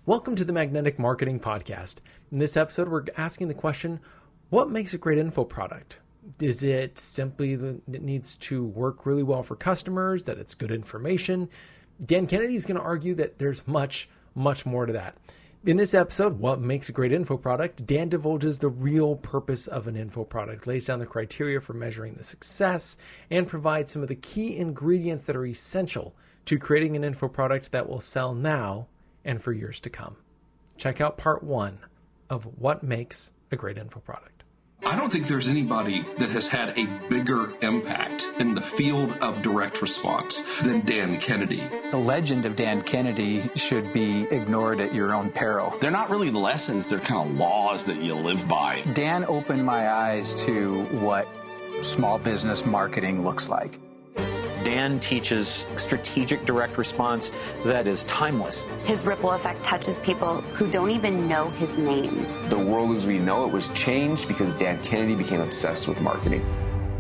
Welcome to the Magnetic Marketing Podcast. In this episode, we're asking the question, what makes a great info product? Is it simply that it needs to work really well for customers, that it's good information? Dan Kennedy is going to argue that there's much more to that. In this episode, What Makes a Great Info Product, Dan divulges the real purpose of an info product, lays down the criteria for measuring the success, and provides some of the key ingredients that are essential to creating an info product that will sell now and for years to come. Check out part 1 of What Makes a Great Info Product. I don't think there's anybody that has had a bigger impact in the field of direct response than Dan Kennedy. The legend of Dan Kennedy should be ignored at your own peril. They're not really lessons, they're kind of laws that you live by. Dan opened my eyes to what small business marketing looks like. Dan teaches strategic direct response that is timeless. His ripple effect touches people who don't even know his name. The world as we know it was changed because Dan Kennedy became obsessed with marketing.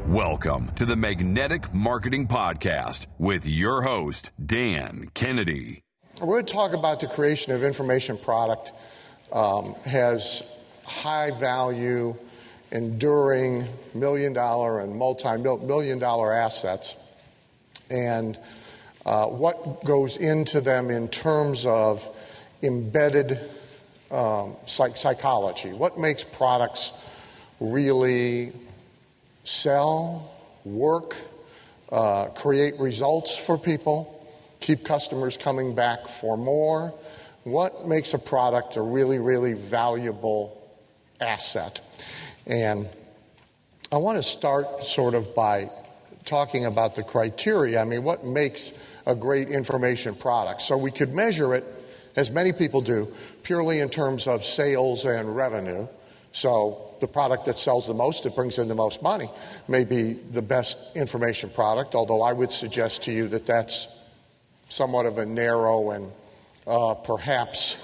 Welcome to the Magnetic Marketing Podcast with your host, Dan Kennedy. We're going to talk about the creation of information product has high value, enduring million-dollar and multi-million-dollar assets. And what goes into them in terms of embedded psychology. What makes products really sell, work, create results for people, keep customers coming back for more? What makes a product a really, really valuable asset? And I want to start sort of by talking about the criteria. I mean, what makes a great information product? So we could measure it, as many people do, purely in terms of sales and revenue. So the product that sells the most, that brings in the most money, may be the best information product, although I would suggest to you that that's somewhat of a narrow and perhaps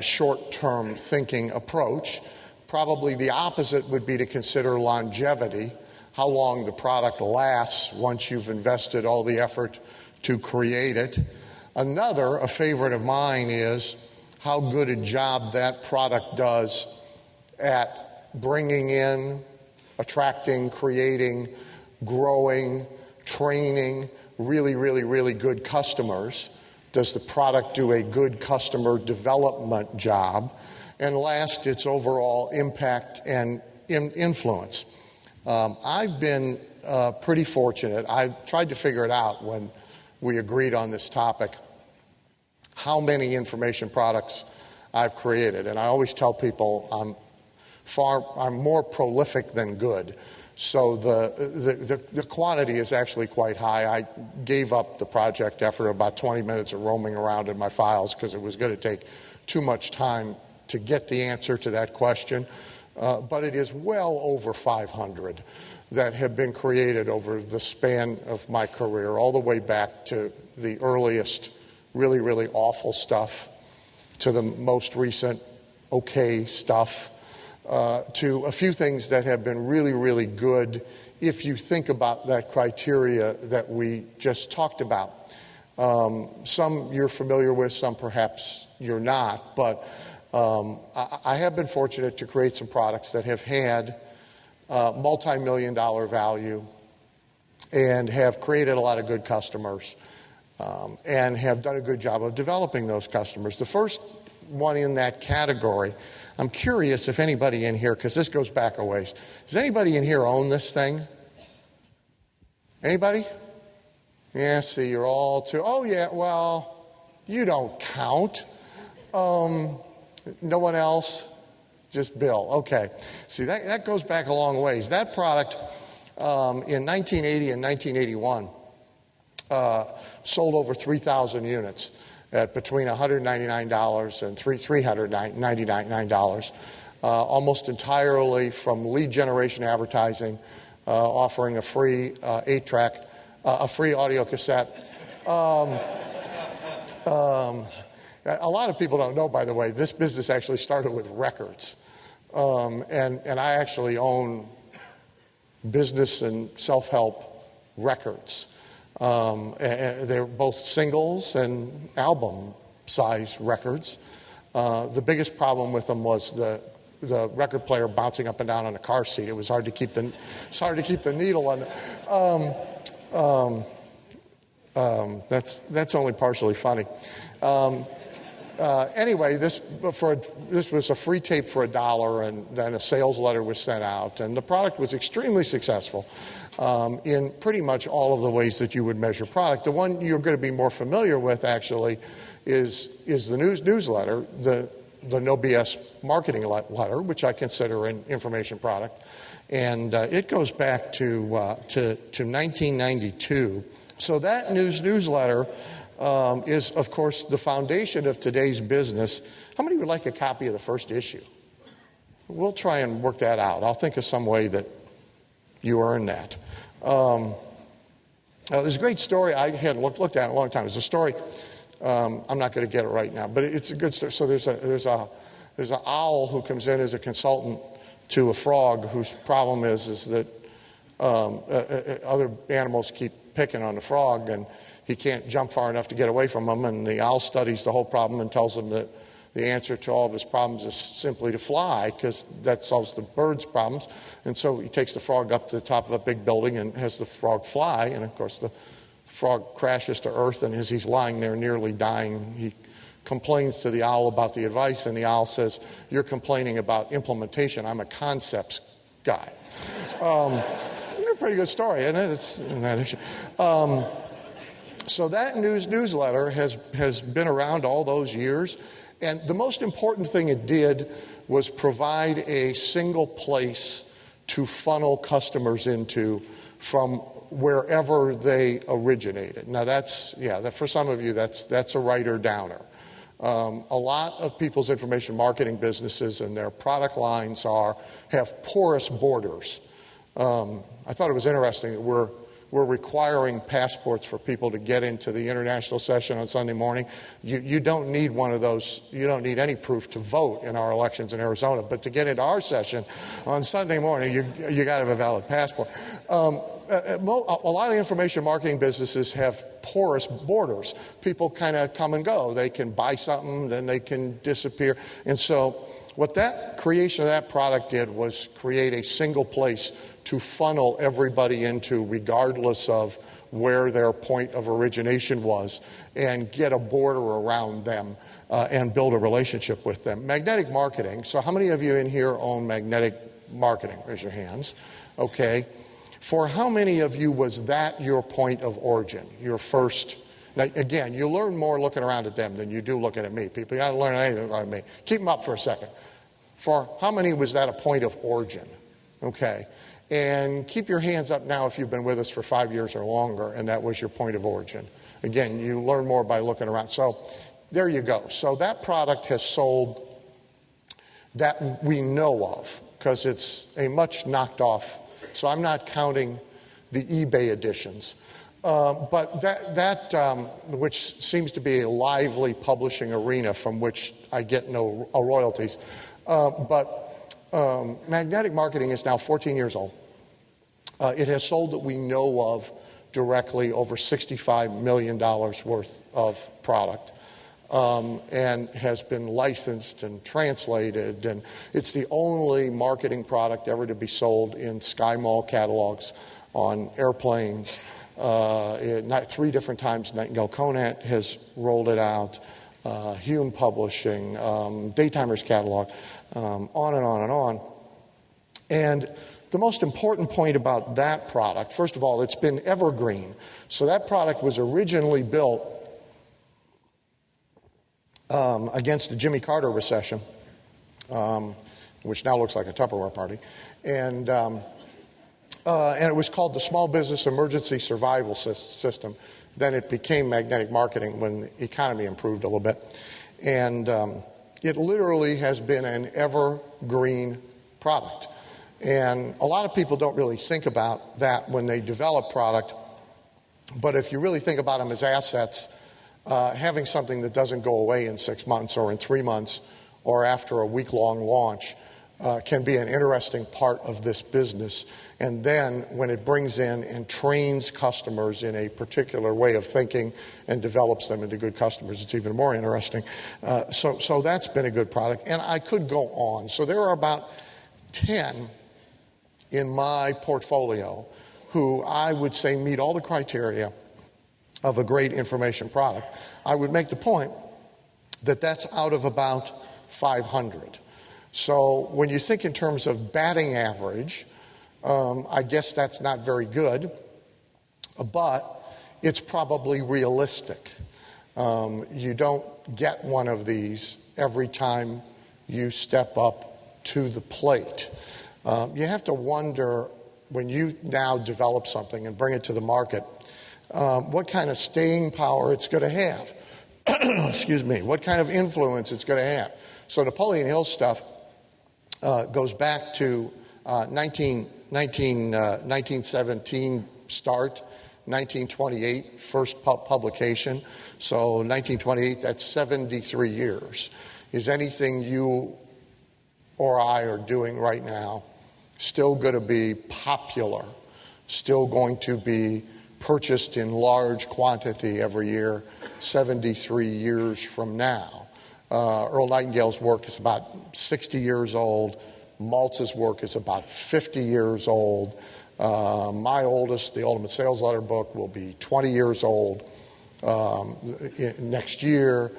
short-term thinking approach. Probably the opposite would be to consider longevity, how long the product lasts once you've invested all the effort to create it. Another, a favorite of mine, is how good a job that product does at bringing in, attracting, creating, growing, training really good customers. Does the product do a good customer development job? And last, its overall impact and influence. I've been pretty fortunate. I tried to figure it out when we agreed on this topic, how many information products I've created. And I always tell people I'm more prolific than good. So the quantity is actually quite high. I gave up the project after about 20 minutes of roaming around in my files because it was going to take too much time to get the answer to that question. But it is well over 500 that have been created over the span of my career, all the way back to the earliest really awful stuff, to the most recent okay stuff, to a few things that have been really good if you think about that criteria that we just talked about. Some you're familiar with, some perhaps you're not, but I have been fortunate to create some products that have had multi-million-dollar value and have created a lot of good customers and have done a good job of developing those customers. The first one in that category, I'm curious if anybody in here, because this goes back a ways, does anybody in here own this thing? Anybody? Yeah, see, you're all too, oh yeah, well, you don't count. No one else? Just Bill. Okay. See, that goes back a long ways. That product in 1980 and 1981 sold over 3,000 units at between $199 and $399, almost entirely from lead generation advertising, offering a free 8-track, a free audio cassette. A lot of people don't know, by the way, this business actually started with records. And I actually own business and self-help records. And they're both singles and album-size records. The biggest problem with them was the record player bouncing up and down on the car seat. It was hard to keep the needle on. That's only partially funny. Anyway, this was a free tape for $1, and then a sales letter was sent out, and the product was extremely successful in pretty much all of the ways that you would measure product. The one you're going to be more familiar with, actually, is the newsletter, the No BS marketing letter, which I consider an information product, and it goes back to 1992. So that newsletter is, of course, the foundation of today's business. How many would like a copy of the first issue? We'll try and work that out. I'll think of some way that you earn that. There's a great story I hadn't looked at in a long time. It's a story. I'm not going to get it right now, but it's a good story. So there's an owl who comes in as a consultant to a frog whose problem is that other animals keep picking on the frog, and he can't jump far enough to get away from them. And the owl studies the whole problem and tells him that the answer to all of his problems is simply to fly, because that solves the bird's problems. And so he takes the frog up to the top of a big building and has the frog fly. And of course, the frog crashes to earth, and as he's lying there nearly dying, he complains to the owl about the advice, and the owl says, "You're complaining about implementation. I'm a concepts guy." A pretty good story, isn't it? It's in that issue. So that newsletter has been around all those years, and the most important thing it did was provide a single place to funnel customers into from wherever they originated. Now for some of you, that's a writer downer. A lot of people's information marketing businesses and their product lines have porous borders. I thought it was interesting that we're requiring passports for people to get into the international session on Sunday morning. You don't need one of those. You don't need any proof to vote in our elections in Arizona. But to get into our session on Sunday morning, you got to have a valid passport. A lot of information marketing businesses have porous borders. People kind of come and go. They can buy something, then they can disappear. And so what that creation of that product did was create a single place to funnel everybody into, regardless of where their point of origination was, and get a border around them and build a relationship with them. Magnetic marketing. So how many of you in here own magnetic marketing? Raise your hands. Okay. For how many of you was that your point of origin, your first? Now, again, you learn more looking around at them than you do looking at me. People, you got to learn anything about me. Keep them up for a second. For how many was that a point of origin? Okay. And keep your hands up now if you've been with us for 5 years or longer and that was your point of origin. Again, you learn more by looking around. So there you go. So that product has sold that we know of, because it's a much knocked off. So I'm not counting the eBay editions. But that which seems to be a lively publishing arena from which I get no royalties. Magnetic marketing is now 14 years old. It has sold that we know of directly over $65 million worth of product, and has been licensed and translated. And it's the only marketing product ever to be sold in Sky Mall catalogs on airplanes. 3 different times Nightingale Conant has rolled it out. Hume Publishing, Daytimer's catalog, on and on and on. And the most important point about that product, first of all, it's been evergreen. So that product was originally built against the Jimmy Carter recession, which now looks like a Tupperware party. And it was called the Small Business Emergency Survival System. Then it became magnetic marketing when the economy improved a little bit. And it literally has been an evergreen product. And a lot of people don't really think about that when they develop product. But if you really think about them as assets, having something that doesn't go away in 6 months or in 3 months or after a week-long launch can be an interesting part of this business. And then when it brings in and trains customers in a particular way of thinking and develops them into good customers, it's even more interesting. So that's been a good product. And I could go on. So there are about 10 in my portfolio who I would say meet all the criteria of a great information product. I would make the point that that's out of about 500. So when you think in terms of batting average, I guess that's not very good, but it's probably realistic. You don't get one of these every time you step up to the plate. You have to wonder, when you now develop something and bring it to the market, what kind of staying power it's going to have. Excuse me, what kind of influence it's going to have. So Napoleon Hill stuff goes back to 1917 start, 1928 first publication. So 1928, that's 73 years. Is anything you or I are doing right now still going to be popular, still going to be purchased in large quantity every year 73 years from now? Earl Nightingale's work is about 60 years old. Maltz's work is about 50 years old. My oldest, the Ultimate Sales Letter book, will be 20 years old next year.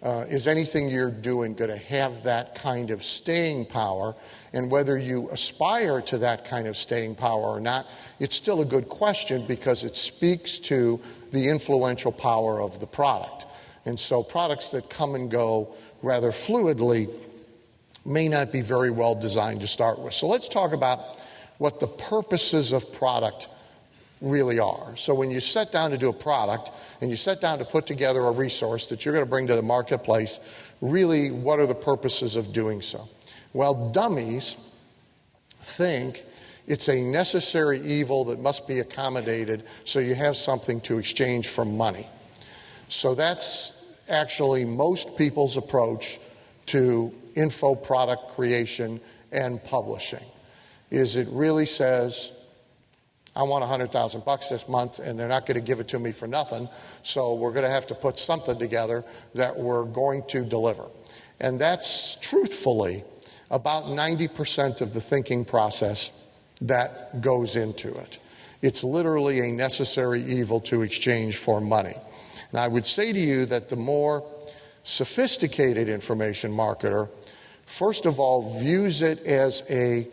Is anything you're doing going to have that kind of staying power? And whether you aspire to that kind of staying power or not, it's still a good question, because it speaks to the influential power of the product. And so products that come and go rather fluidly may not be very well designed to start with. So let's talk about what the purposes of product really are. So when you set down to do a product and you set down to put together a resource that you're going to bring to the marketplace, really, what are the purposes of doing so? Well, dummies think it's a necessary evil that must be accommodated so you have something to exchange for money. So that's actually most people's approach to info product creation and publishing. Is it really says, I want $100,000 this month, and they're not going to give it to me for nothing, so we're going to have to put something together that we're going to deliver. And that's truthfully about 90% of the thinking process that goes into it. It's literally a necessary evil to exchange for money. And I would say to you that the more sophisticated information marketer, first of all, views it as a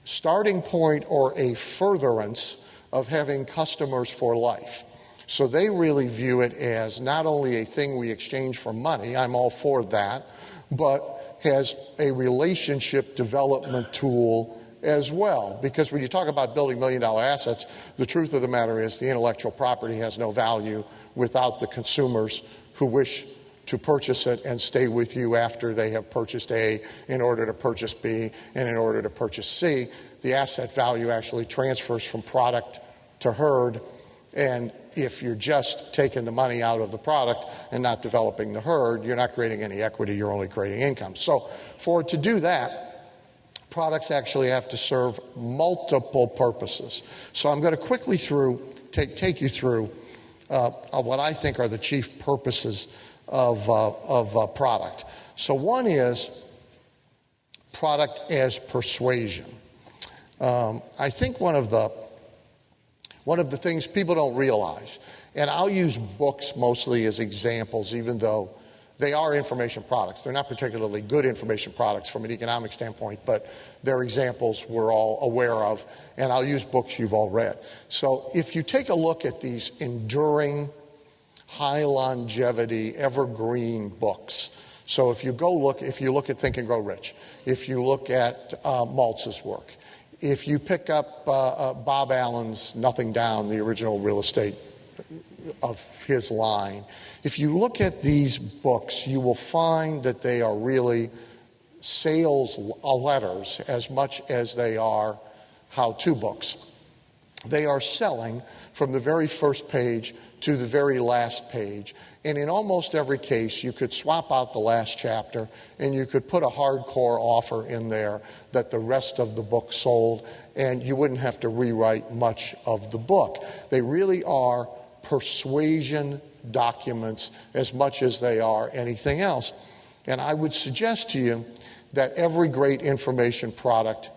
starting point or a furtherance of having customers for life. So they really view it as not only a thing we exchange for money, I'm all for that, but has a relationship development tool as well. Because when you talk about building million-dollar assets, the truth of the matter is the intellectual property has no value without the consumers who wish to purchase it and stay with you after they have purchased A in order to purchase B and in order to purchase C. The asset value actually transfers from product to herd, and if you're just taking the money out of the product and not developing the herd, you're not creating any equity, you're only creating income. So for it to do that, products actually have to serve multiple purposes. So I'm going to quickly take you through what I think are the chief purposes of product. So one is product as persuasion. I think one of the things people don't realize, and I'll use books mostly as examples, even though they are information products. They're not particularly good information products from an economic standpoint, but they're examples we're all aware of, and I'll use books you've all read. So if you take a look at these enduring, high longevity, evergreen books, so if you look at Think and Grow Rich, if you look at Maltz's work, if you pick up Bob Allen's Nothing Down, the original real estate of his line, if you look at these books, you will find that they are really sales letters as much as they are how-to books. They are selling from the very first page to the very last page. And in almost every case, you could swap out the last chapter and you could put a hardcore offer in there that the rest of the book sold, and you wouldn't have to rewrite much of the book. They really are persuasion documents as much as they are anything else. And I would suggest to you that every great information product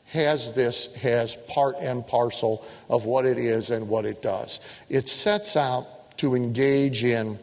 has part and parcel of what it is and what it does. It sets out to engage in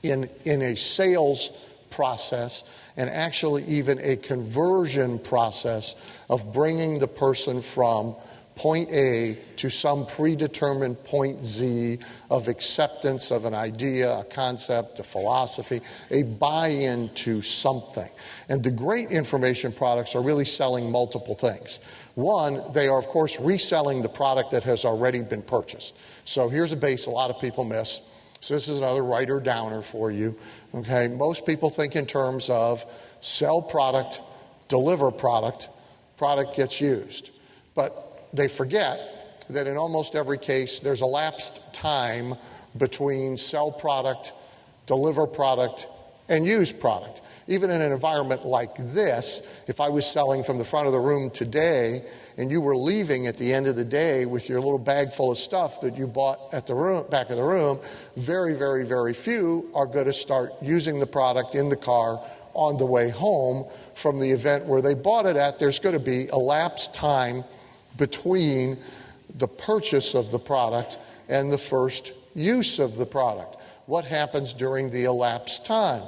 a sales process, and actually even a conversion process of bringing the person from point A to some predetermined point Z of acceptance of an idea, a concept, a philosophy, a buy-in to something. And the great information products are really selling multiple things. One, they are, of course, reselling the product that has already been purchased. So here's a base a lot of people miss. So this is another writer downer for you. Okay, most people think in terms of sell product, deliver product, product gets used. But they forget that in almost every case, there's elapsed time between sell product, deliver product, and use product. Even in an environment like this, if I was selling from the front of the room today and you were leaving at the end of the day with your little bag full of stuff that you bought at the back of the room, very, very, very few are going to start using the product in the car on the way home from the event where they bought it at. There's going to be elapsed time between the purchase of the product and the first use of the product. What happens during the elapsed time?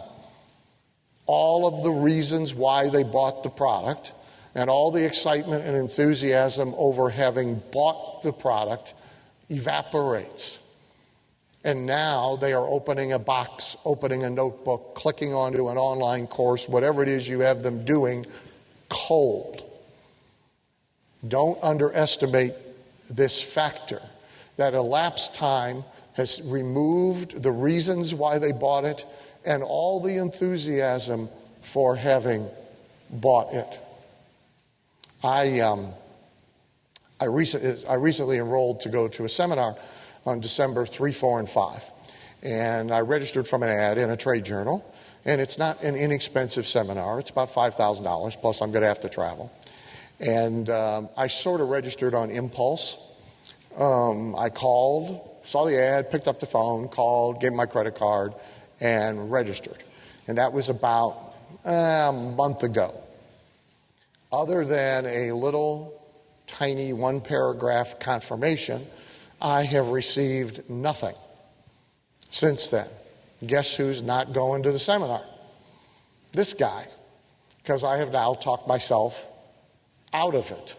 All of the reasons why they bought the product and all the excitement and enthusiasm over having bought the product evaporates. And now they are opening a box, opening a notebook, clicking onto an online course, whatever it is you have them doing, cold. Don't underestimate this factor. That elapsed time has removed the reasons why they bought it and all the enthusiasm for having bought it. I recently enrolled to go to a seminar on December 3, 4, and 5. And I registered from an ad in a trade journal. And it's not an inexpensive seminar. It's about $5,000, plus I'm going to have to travel. And I sort of registered on impulse. I called, saw the ad, picked up the phone, called, gave my credit card, and registered. And that was about a month ago. Other than a little tiny one-paragraph confirmation, I have received nothing since then. Guess who's not going to the seminar? This guy, because I have now talked myself out of it.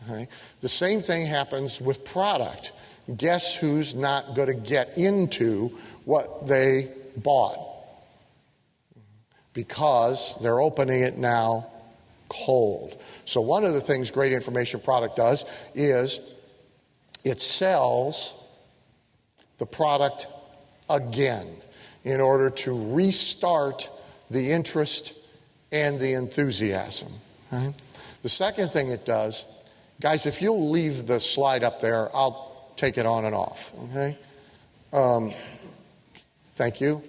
Okay? The same thing happens with product. Guess who's not going to get into what they bought? Because they're opening it now cold. So one of the things great information product does is it sells the product again in order to restart the interest and the enthusiasm. Right? The second thing it does, guys, if you'll leave the slide up there, I'll take it on and off. Okay? Thank you.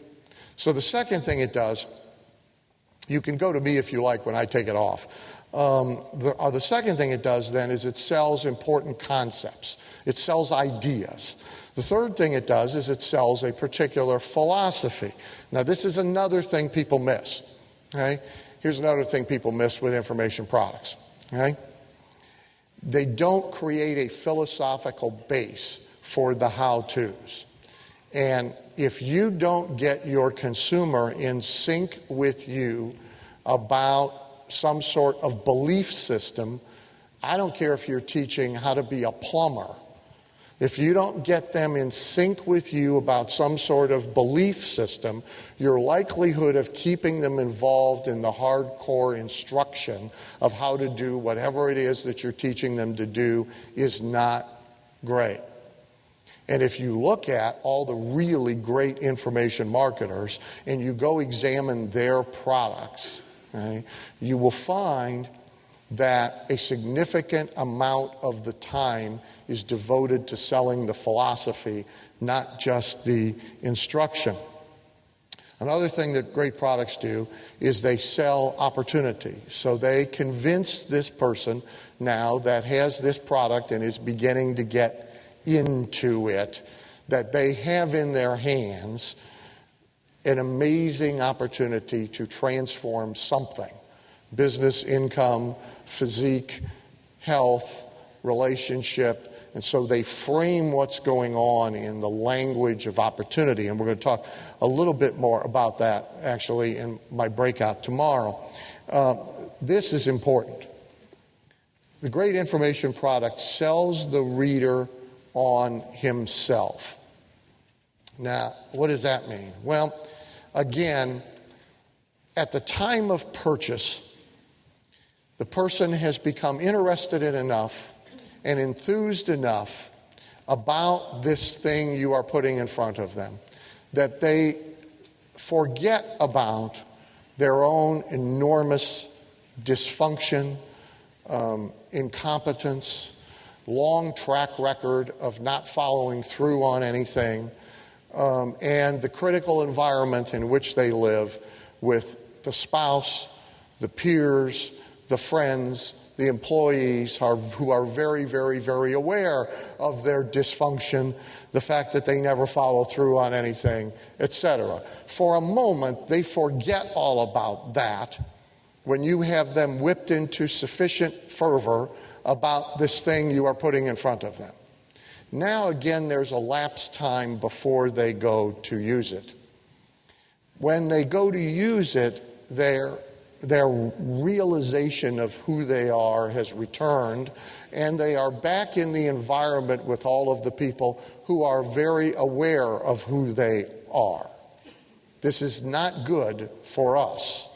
So the second thing it does, you can go to me if you like when I take it off. The second thing it does then is it sells important concepts. It sells ideas. The third thing it does is it sells a particular philosophy. Now, this is another thing people miss. Okay? Here's another thing people miss with information products. Okay? They don't create a philosophical base for the how-tos. And if you don't get your consumer in sync with you about some sort of belief system, I don't care if you're teaching how to be a plumber. If you don't get them in sync with you about some sort of belief system, your likelihood of keeping them involved in the hardcore instruction of how to do whatever it is that you're teaching them to do is not great. And if you look at all the really great information marketers and you go examine their products, okay, you will find that a significant amount of the time is devoted to selling the philosophy, not just the instruction. Another thing that great products do is they sell opportunity. So they convince this person now that has this product and is beginning to get into it, that they have in their hands an amazing opportunity to transform something. Business, income, physique, health, relationship. And so they frame what's going on in the language of opportunity. And we're going to talk a little bit more about that, actually, in my breakout tomorrow. This is important. The great information product sells the reader on himself. Now, what does that mean? Well, again, at the time of purchase, the person has become interested in enough and enthused enough about this thing you are putting in front of them that they forget about their own enormous dysfunction, incompetence, long track record of not following through on anything, and the critical environment in which they live with the spouse, the peers, the friends, the employees who are very, very, very aware of their dysfunction, the fact that they never follow through on anything, etc. For a moment, they forget all about that when you have them whipped into sufficient fervor about this thing you are putting in front of them. Now, again, there's a lapse time before they go to use it. When they go to use it, their realization of who they are has returned, and they are back in the environment with all of the people who are very aware of who they are. This is not good for us.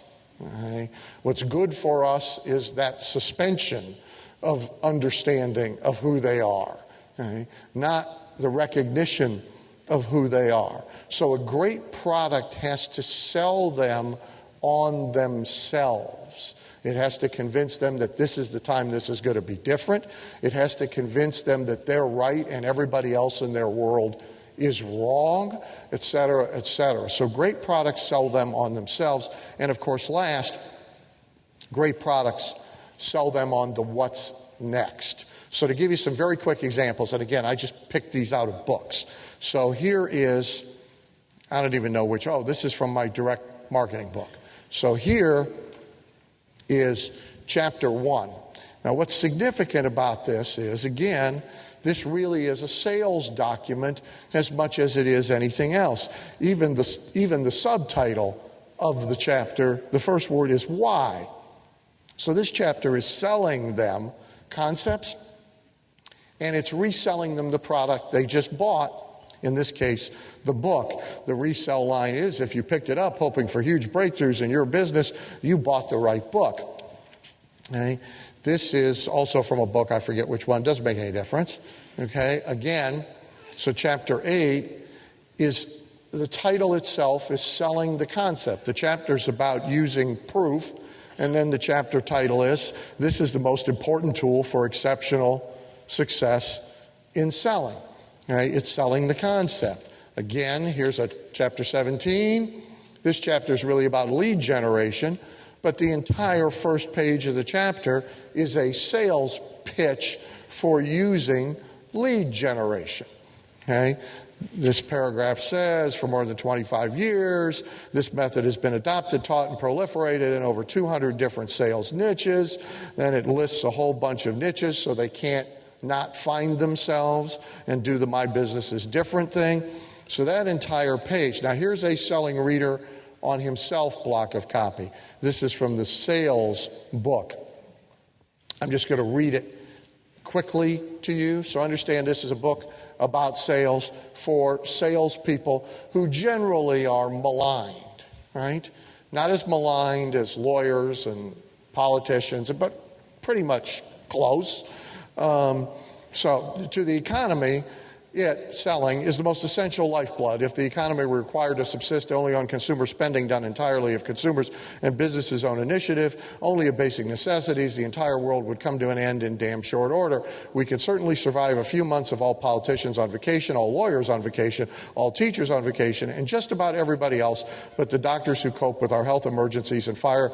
Okay? What's good for us is that suspension of understanding of who they are, okay? Not the recognition of who they are. So a great product has to sell them on themselves. It has to convince them that this is the time this is going to be different. It has to convince them that they're right and everybody else in their world is wrong, etc., etc. So great products sell them on themselves. And of course, last, great products sell them on the what's next. So to give you some very quick examples, and again, I just picked these out of books. So here is, I don't even know which, this is from my direct marketing book. So here is chapter 1. Now what's significant about this is, again, this really is a sales document as much as it is anything else. Even the subtitle of the chapter, the first word is why. So this chapter is selling them concepts, and it's reselling them the product they just bought. In this case, the book. The resell line is, if you picked it up hoping for huge breakthroughs in your business, you bought the right book. Okay? This is also from a book, I forget which one, doesn't make any difference. Okay? Again, so chapter 8 is, the title itself is selling the concept. The chapter's about using proof, and then the chapter title is, this is the most important tool for exceptional success in selling. Right? It's selling the concept. Again, here's a chapter 17. This chapter is really about lead generation, but the entire first page of the chapter is a sales pitch for using lead generation. Okay? This paragraph says, for more than 25 years, this method has been adopted, taught, and proliferated in over 200 different sales niches. Then it lists a whole bunch of niches so they can't not find themselves and do the my business is different thing. So that entire page. Now here's a selling reader on himself block of copy. This is from the sales book. I'm just going to read it quickly to you. So understand this is a book about sales for salespeople who generally are maligned, right? Not as maligned as lawyers and politicians, but pretty much close. So to the economy, selling, is the most essential lifeblood. If the economy were required to subsist only on consumer spending done entirely of consumers and businesses' own initiative, only of basic necessities, the entire world would come to an end in damn short order. We could certainly survive a few months of all politicians on vacation, all lawyers on vacation, all teachers on vacation, and just about everybody else but the doctors who cope with our health emergencies and fire,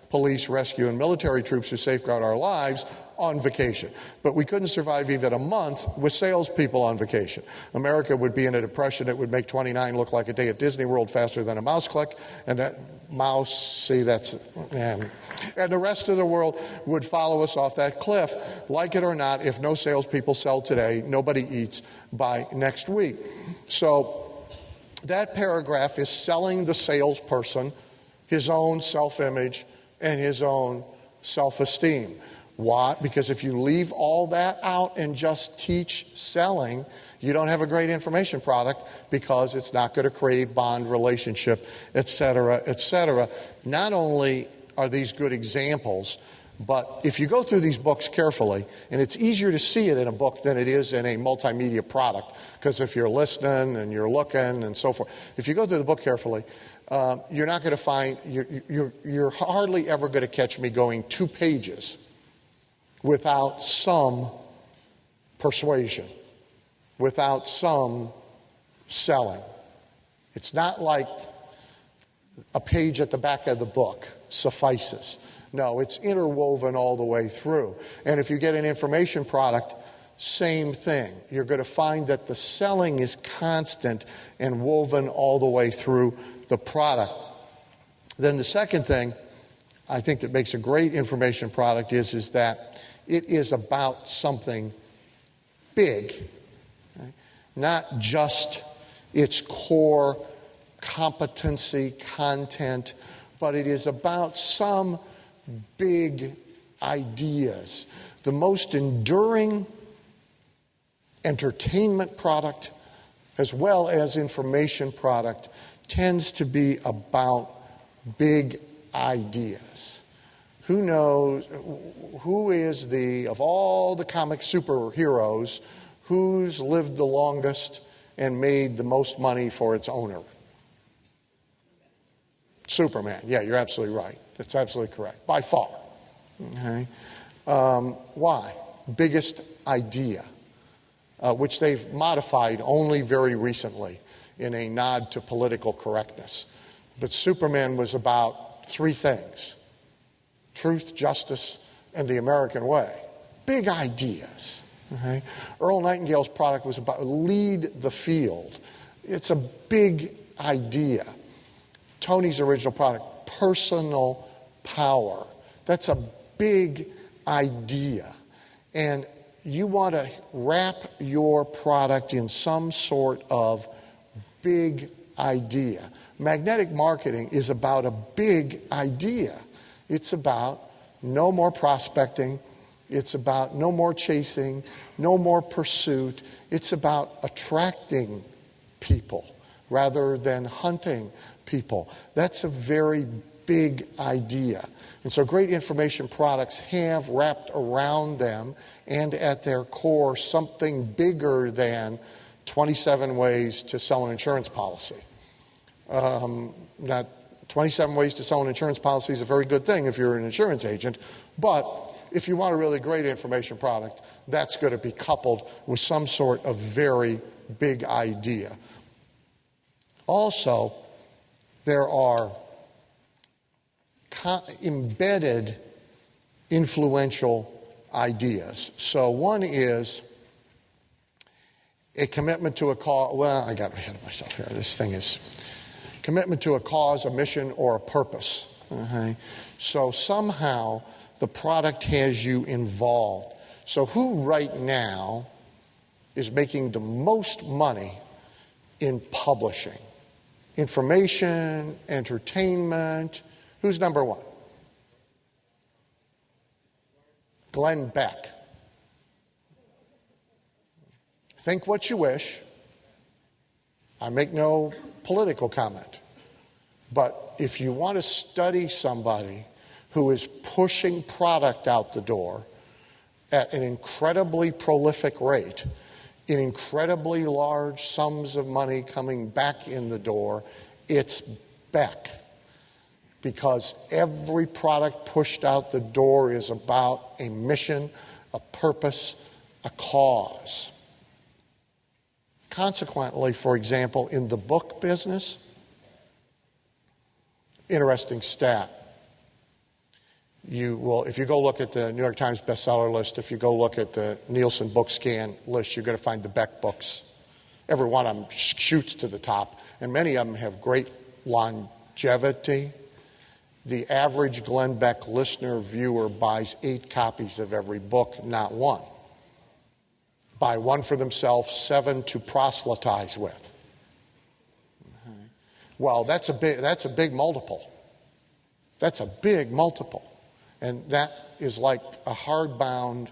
police, rescue, and military troops who safeguard our lives on vacation. But we couldn't survive even a month with salespeople on vacation. America would be in a depression. It would make 29 look like a day at Disney World faster than a mouse click. And that mouse, see, that's... And the rest of the world would follow us off that cliff. Like it or not, if no salespeople sell today, nobody eats by next week. So that paragraph is selling the salesperson his own self-image and his own self-esteem. Why? Because if you leave all that out and just teach selling, you don't have a great information product because it's not going to create bond relationship, et cetera, et cetera. Not only are these good examples, but if you go through these books carefully, and it's easier to see it in a book than it is in a multimedia product, because if you're listening and you're looking and so forth, if you go through the book carefully, you're not going to find, you're hardly ever going to catch me going 2 pages without some persuasion, without some selling. It's not like a page at the back of the book suffices. No, it's interwoven all the way through. And if you get an information product, same thing. You're going to find that the selling is constant and woven all the way through the product. Then the second thing I think that makes a great information product is that it is about something big, okay? Not just its core competency, content, but it is about some big ideas. The most enduring entertainment product as well as information product tends to be about big ideas. Who knows, who is of all the comic superheroes, who's lived the longest and made the most money for its owner? Superman. Yeah, you're absolutely right. That's absolutely correct. By far. Okay. Why? Biggest idea, which they've modified only very recently in a nod to political correctness. But Superman was about 3 things: truth, justice, and the American way. Big ideas. Okay? Earl Nightingale's product was about lead the field. It's a big idea. Tony's original product, personal power. That's a big idea. And you want to wrap your product in some sort of big idea. Magnetic marketing is about a big idea. It's about no more prospecting. It's about no more chasing, no more pursuit. It's about attracting people rather than hunting people. That's a very big idea. And so great information products have wrapped around them and at their core something bigger than 27 ways to sell an insurance policy. Not 27 ways to sell an insurance policy is a very good thing if you're an insurance agent, but if you want a really great information product, that's going to be coupled with some sort of very big idea. Also, there are embedded influential ideas. So one is a commitment to a cause. Well, I got ahead of myself here. This thing is commitment to a cause, a mission, or a purpose. Okay? So somehow the product has you involved. So who right now is making the most money in publishing? Information, entertainment. Who's number one? Glenn Beck. Think what you wish. I make no political comment. But if you want to study somebody who is pushing product out the door at an incredibly prolific rate, in incredibly large sums of money coming back in the door, it's Beck. Because every product pushed out the door is about a mission, a purpose, a cause. Consequently, for example, in the book business, interesting stat. If you go look at the New York Times bestseller list, if you go look at the Nielsen book scan list, you're going to find the Beck books. Every one of them shoots to the top, and many of them have great longevity. The average Glenn Beck listener viewer buys 8 copies of every book, not one. Buy one for themselves, 7 to proselytize with. Well, that's a big multiple. That's a big multiple. And that is like a hardbound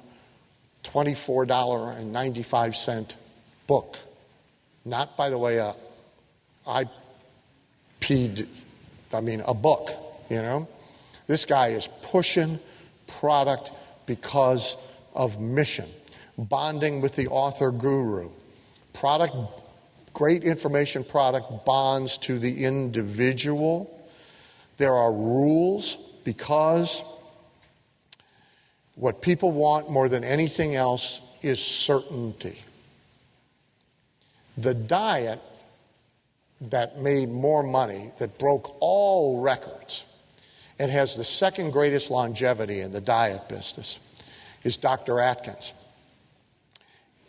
$24.95 book. Not, by the way, a book, you know. This guy is pushing product because of mission. Bonding with the author guru. Product, great information product bonds to the individual. There are rules because what people want more than anything else is certainty. The diet that made more money, that broke all records, and has the second greatest longevity in the diet business, is Dr. Atkins.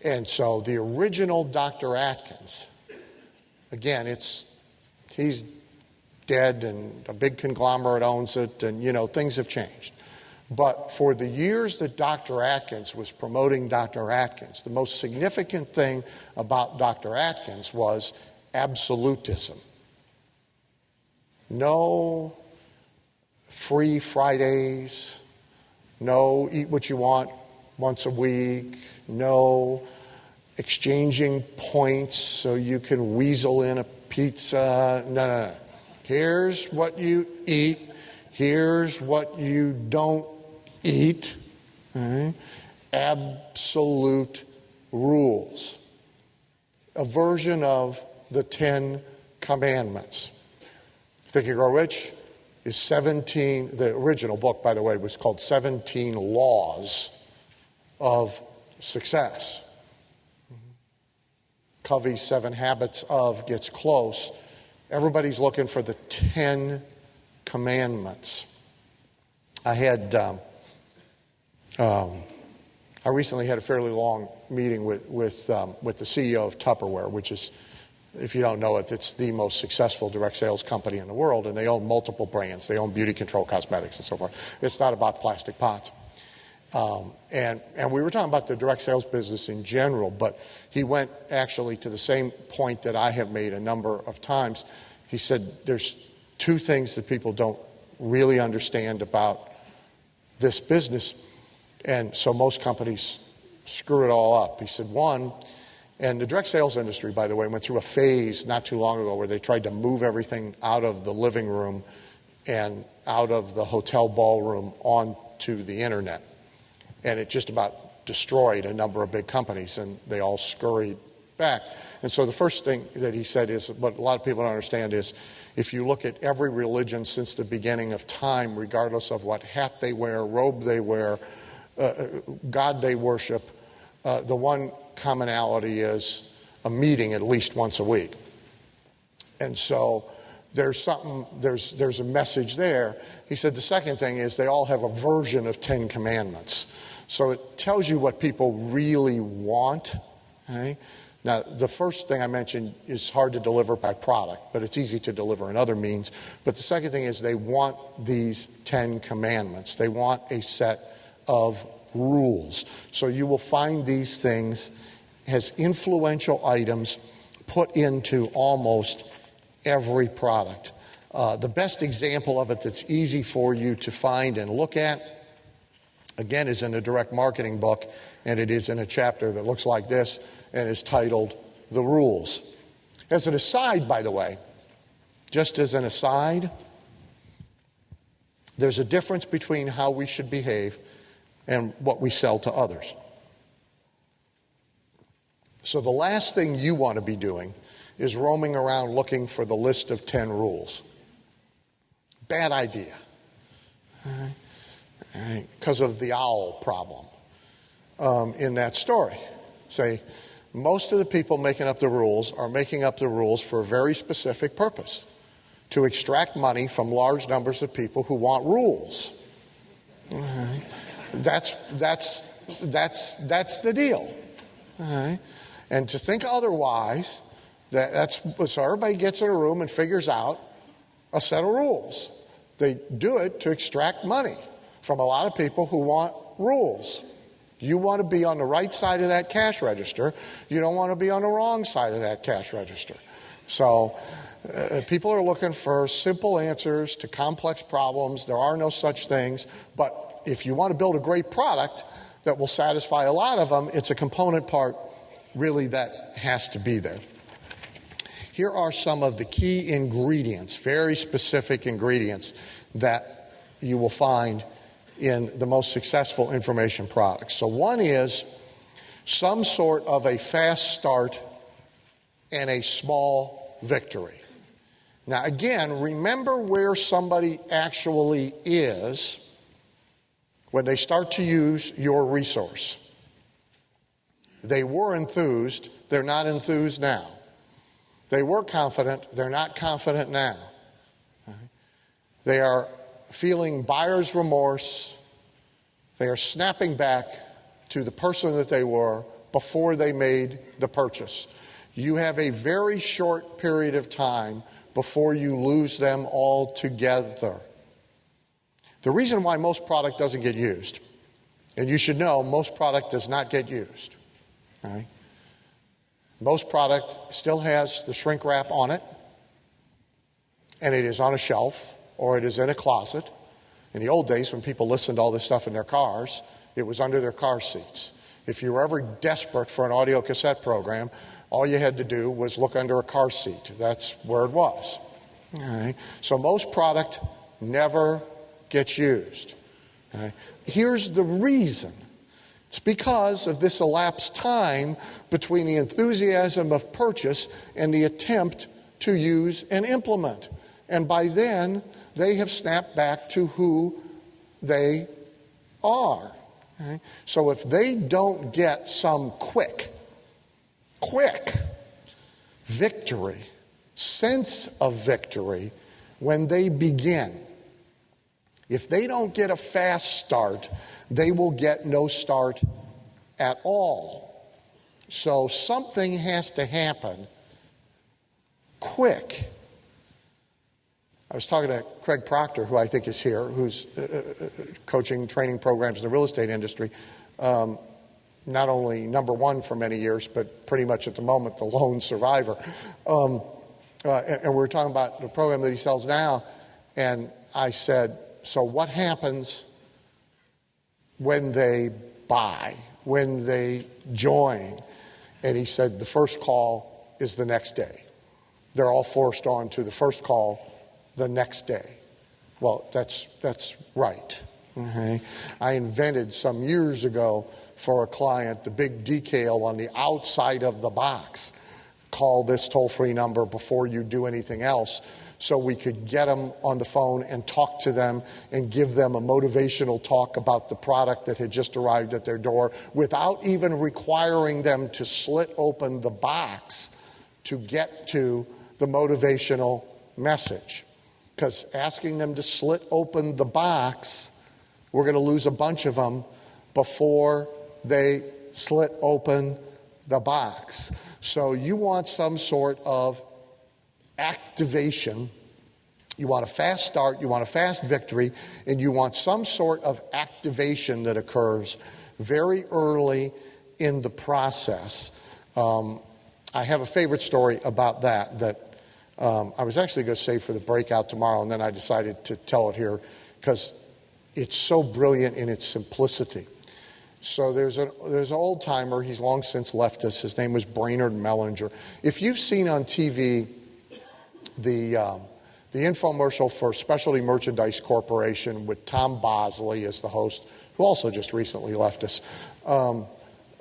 And so the original Dr. Atkins, again, he's dead and a big conglomerate owns it, and, things have changed. But for the years that Dr. Atkins was promoting Dr. Atkins, the most significant thing about Dr. Atkins was absolutism. No free Fridays, no eat what you want once a week, no exchanging points so you can weasel in a pizza. No. Here's what you eat. Here's what you don't eat. Right? Absolute rules. A version of the 10 Commandments. Think You Grow Rich is 17, the original book, by the way, was called 17 Laws of Success. Covey's 7 Habits of gets close. Everybody's looking for the 10 Commandments. I recently had a fairly long meeting with the CEO of Tupperware, which is, if you don't know it, it's the most successful direct sales company in the world, and they own multiple brands. They own beauty control, cosmetics, and so forth. It's not about plastic pots. And we were talking about the direct sales business in general, but he went actually to the same point that I have made a number of times. He said there's 2 things that people don't really understand about this business, and so most companies screw it all up. He said, one, and the direct sales industry, by the way, went through a phase not too long ago where they tried to move everything out of the living room and out of the hotel ballroom onto the internet. And it just about destroyed a number of big companies, and they all scurried back. And so the first thing that he said is, what a lot of people don't understand is, if you look at every religion since the beginning of time, regardless of what hat they wear, robe they wear, God they worship, the one commonality is a meeting at least once a week. And so there's a message there. He said the second thing is they all have a version of 10 Commandments. So it tells you what people really want. Okay? Now, the first thing I mentioned is hard to deliver by product, but it's easy to deliver in other means. But the second thing is they want these 10 Commandments. They want a set of rules. So you will find these things as influential items put into almost every product. The best example of it that's easy for you to find and look at, again, is in a direct marketing book, and it is in a chapter that looks like this and is titled The Rules. As an aside, by the way, just as an aside, there's a difference between how we should behave and what we sell to others. So the last thing you want to be doing is roaming around looking for the list of 10 rules. Bad idea. Because of the owl problem in that story. Say, most of the people making up the rules are making up the rules for a very specific purpose: to extract money from large numbers of people who want rules. That's the deal. And to think otherwise, so everybody gets in a room and figures out a set of rules. They do it to extract money from a lot of people who want rules. You want to be on the right side of that cash register. You don't want to be on the wrong side of that cash register. So people are looking for simple answers to complex problems. There are no such things. But if you want to build a great product that will satisfy a lot of them, it's a component part really that has to be there. Here are some of the key ingredients, very specific ingredients that you will find in the most successful information products. So one is some sort of a fast start and a small victory. Now again, remember where somebody actually is when they start to use your resource. They were enthused, they're not enthused now. They were confident, they're not confident now. They are feeling buyer's remorse. They are snapping back to the person that they were before they made the purchase. You have a very short period of time before you lose them altogether. The reason why most product doesn't get used, and you should know most product does not get used. Right? Most product still has the shrink wrap on it, and it is on a shelf or it is in a closet. In the old days, when people listened to all this stuff in their cars, it was under their car seats. If you were ever desperate for an audio cassette program, all you had to do was look under a car seat. That's where it was. All right? So most product never gets used. All right? Here's the reason. It's because of this elapsed time between the enthusiasm of purchase and the attempt to use and implement. And by then, they have snapped back to who they are. Okay? So if they don't get some quick victory, sense of victory when they begin, if they don't get a fast start, they will get no start at all. So something has to happen quick. I was talking to Craig Proctor, who I think is here, who's coaching training programs in the real estate industry. Not only number one for many years, but pretty much at the moment the lone survivor. And we were talking about the program that he sells now, and I said, so what happens when they buy, when they join? And he said the first call is the next day. They're all forced on to the first call the next day. Well, that's right. Okay. I invented some years ago for a client the big decal on the outside of the box. Call this toll-free number before you do anything else, so we could get them on the phone and talk to them and give them a motivational talk about the product that had just arrived at their door without even requiring them to slit open the box to get to the motivational message. Because asking them to slit open the box, we're going to lose a bunch of them before they slit open the box. So you want some sort of activation. You want a fast start, you want a fast victory, and you want some sort of activation that occurs very early in the process. I have a favorite story about that I was actually going to save for the breakout tomorrow, and then I decided to tell it here because it's so brilliant in its simplicity. So there's an old-timer. He's long since left us. His name was Brainerd Mellinger. If you've seen on TV the infomercial for Specialty Merchandise Corporation with Tom Bosley as the host, who also just recently left us,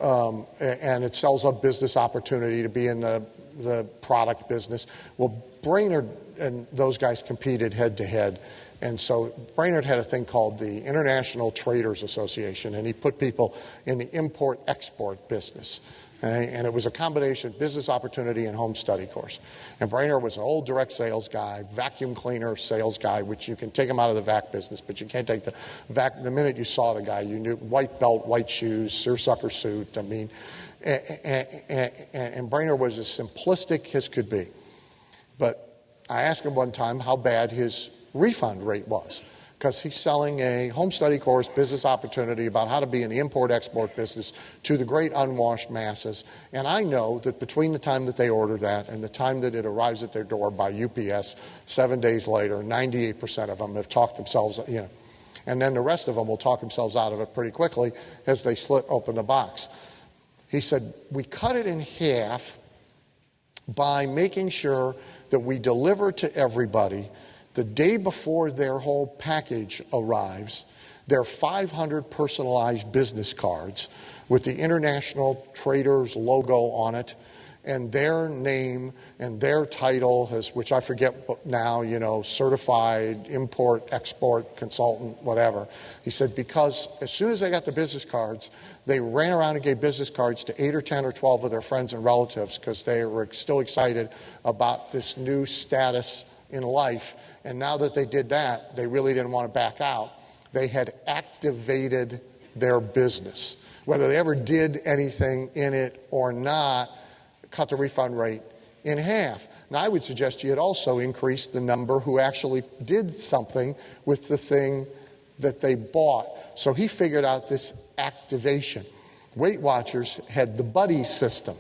and it sells a business opportunity to be in the product business. Well, Brainerd and those guys competed head to head. And so Brainerd had a thing called the International Traders Association, and he put people in the import-export business. And it was a combination business opportunity and home study course. And Brainerd was an old direct sales guy, vacuum cleaner sales guy, which you can take him out of the vac business, but you can't take the vac. The minute you saw the guy, you knew white belt, white shoes, seersucker suit. I mean, and Brainerd was as simplistic as could be. But I asked him one time how bad his refund rate was, because he's selling a home study course, business opportunity about how to be in the import-export business to the great unwashed masses. And I know that between the time that they order that and the time that it arrives at their door by UPS 7 days later, 98% of them have talked themselves, and then the rest of them will talk themselves out of it pretty quickly as they slit open the box. He said, we cut it in half by making sure that we deliver to everybody the day before their whole package arrives, their 500 personalized business cards with the International Traders logo on it and their name and their title, which I forget now, certified import, export, consultant, whatever. He said, because as soon as they got the business cards, they ran around and gave business cards to 8 or 10 or 12 of their friends and relatives because they were still excited about this new status in life. And now that they did that, they really didn't want to back out. They had activated their business. Whether they ever did anything in it or not, cut the refund rate in half. Now, I would suggest you had also increased the number who actually did something with the thing that they bought. So he figured out this activation. Weight Watchers had the buddy system.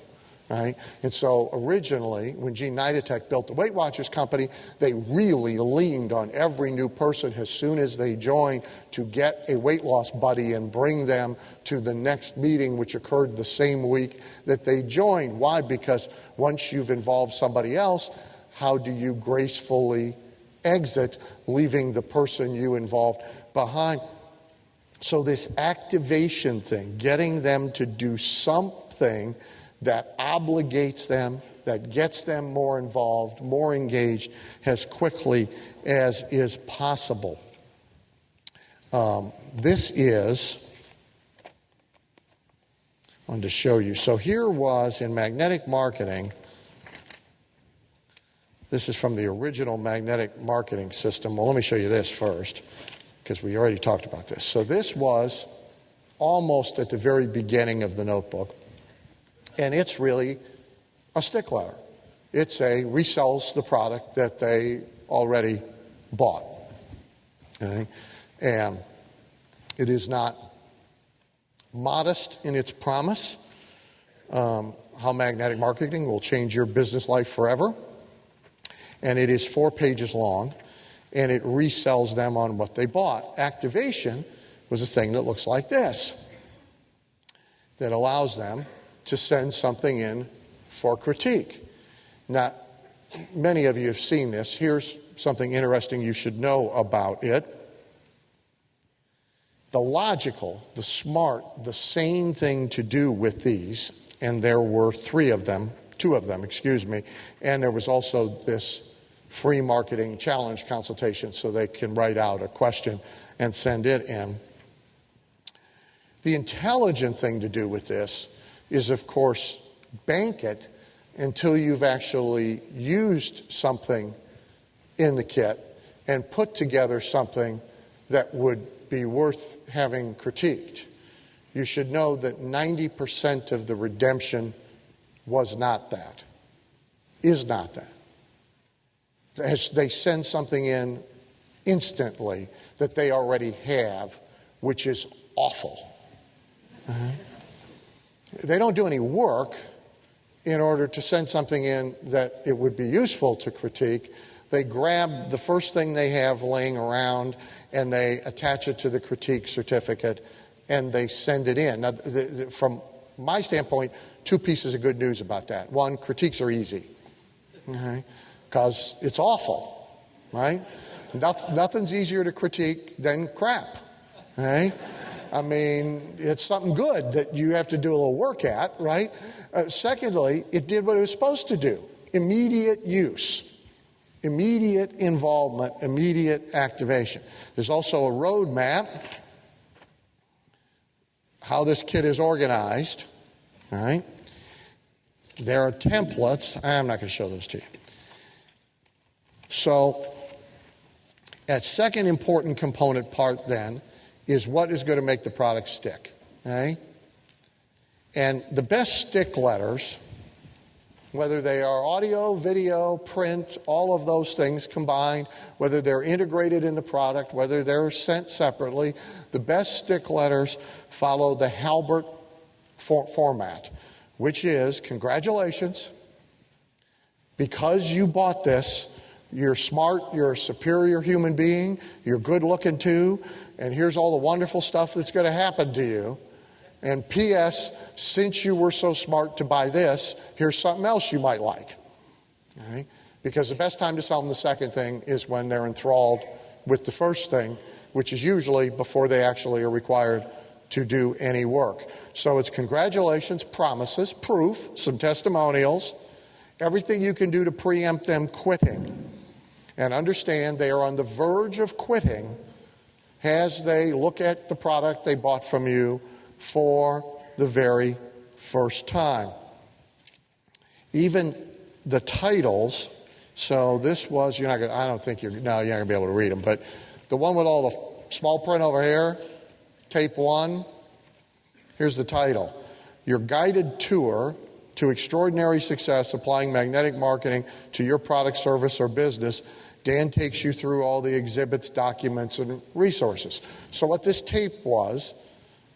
Right? And so originally, when Gene Nidetech built the Weight Watchers company, they really leaned on every new person as soon as they joined to get a weight loss buddy and bring them to the next meeting, which occurred the same week that they joined. Why? Because once you've involved somebody else, how do you gracefully exit, leaving the person you involved behind? So this activation thing, getting them to do something that obligates them, that gets them more involved, more engaged, as quickly as is possible. This is, I wanted to show you. So here was in magnetic marketing, this is from the original magnetic marketing system. Well, let me show you this first, because we already talked about this. So this was almost at the very beginning of the notebook. And it's really a stick letter. It resells the product that they already bought. Okay? And it is not modest in its promise. How magnetic marketing will change your business life forever. And it is 4 pages long. And it resells them on what they bought. Activation was a thing that looks like this, that allows them to send something in for critique. Now, many of you have seen this. Here's something interesting you should know about it. The logical, the smart, the sane thing to do with these, and there were 2 of them, and there was also this free marketing challenge consultation so they can write out a question and send it in. The intelligent thing to do with this is, of course, bank it until you've actually used something in the kit and put together something that would be worth having critiqued. You should know that 90% of the redemption was not that, is not that. As they send something in instantly that they already have, which is awful. They don't do any work in order to send something in that it would be useful to critique. They grab the first thing they have laying around and they attach it to the critique certificate and they send it in. Now, from my standpoint, 2 pieces of good news about that. One, critiques are easy, because it's awful, right? Nothing's easier to critique than crap, right? I mean, it's something good that you have to do a little work at, right? Secondly, it did what it was supposed to do. Immediate use, immediate involvement, immediate activation. There's also a roadmap, how this kit is organized, all right? There are templates. I'm not going to show those to you. So, that second important component part then is what is going to make the product stick, okay? And the best stick letters, whether they are audio, video, print, all of those things combined, whether they're integrated in the product, whether they're sent separately, the best stick letters follow the Halbert format, which is, congratulations, because you bought this, you're smart, you're a superior human being, you're good looking too, and here's all the wonderful stuff that's going to happen to you. And P.S., since you were so smart to buy this, here's something else you might like. All right? Because the best time to sell them the second thing is when they're enthralled with the first thing, which is usually before they actually are required to do any work. So it's congratulations, promises, proof, some testimonials, everything you can do to preempt them quitting. And understand they are on the verge of quitting as they look at the product they bought from you for the very first time. Even the titles, so this was, you're not going to be able to read them, but the one with all the small print over here, tape 1, here's the title. Your Guided Tour to Extraordinary Success Applying Magnetic Marketing to Your Product, Service, or Business. Dan takes you through all the exhibits, documents, and resources. So what this tape was,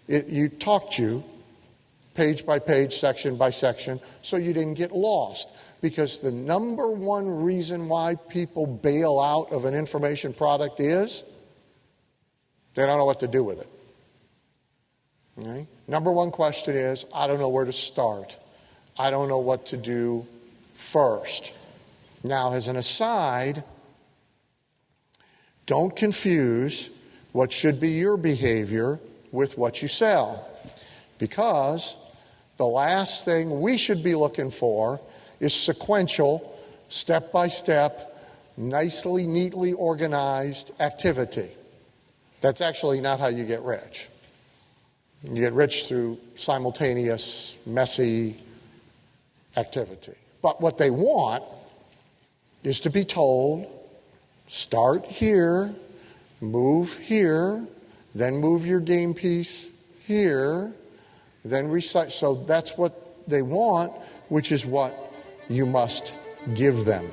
you talked you page by page, section by section, so you didn't get lost. Because the number one reason why people bail out of an information product is they don't know what to do with it. Okay? Number one question is, I don't know where to start. I don't know what to do first. Now, as an aside, don't confuse what should be your behavior with what you sell. Because the last thing we should be looking for is sequential, step-by-step, nicely, neatly organized activity. That's actually not how you get rich. You get rich through simultaneous, messy activity. But what they want is to be told, start here, move here, then move your game piece here, then recite. So that's what they want, which is what you must give them.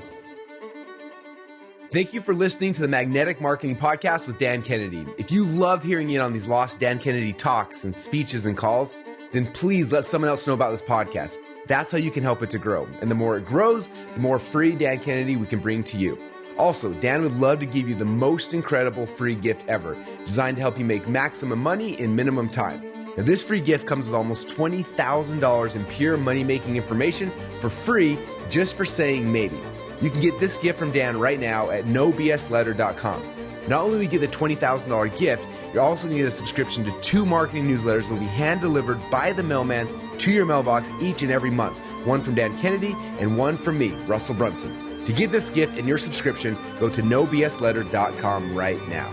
Thank you for listening to the Magnetic Marketing Podcast with Dan Kennedy. If you love hearing in on these lost Dan Kennedy talks and speeches and calls, then please let someone else know about this podcast. That's how you can help it to grow. And the more it grows, the more free Dan Kennedy we can bring to you. Also, Dan would love to give you the most incredible free gift ever, designed to help you make maximum money in minimum time. Now, this free gift comes with almost $20,000 in pure money-making information for free just for saying maybe. You can get this gift from Dan right now at nobsletter.com. Not only will you get the $20,000 gift, you're also going to get a subscription to 2 marketing newsletters that will be hand-delivered by the mailman to your mailbox each and every month. One from Dan Kennedy and one from me, Russell Brunson. To get this gift and your subscription, go to nobsletter.com right now.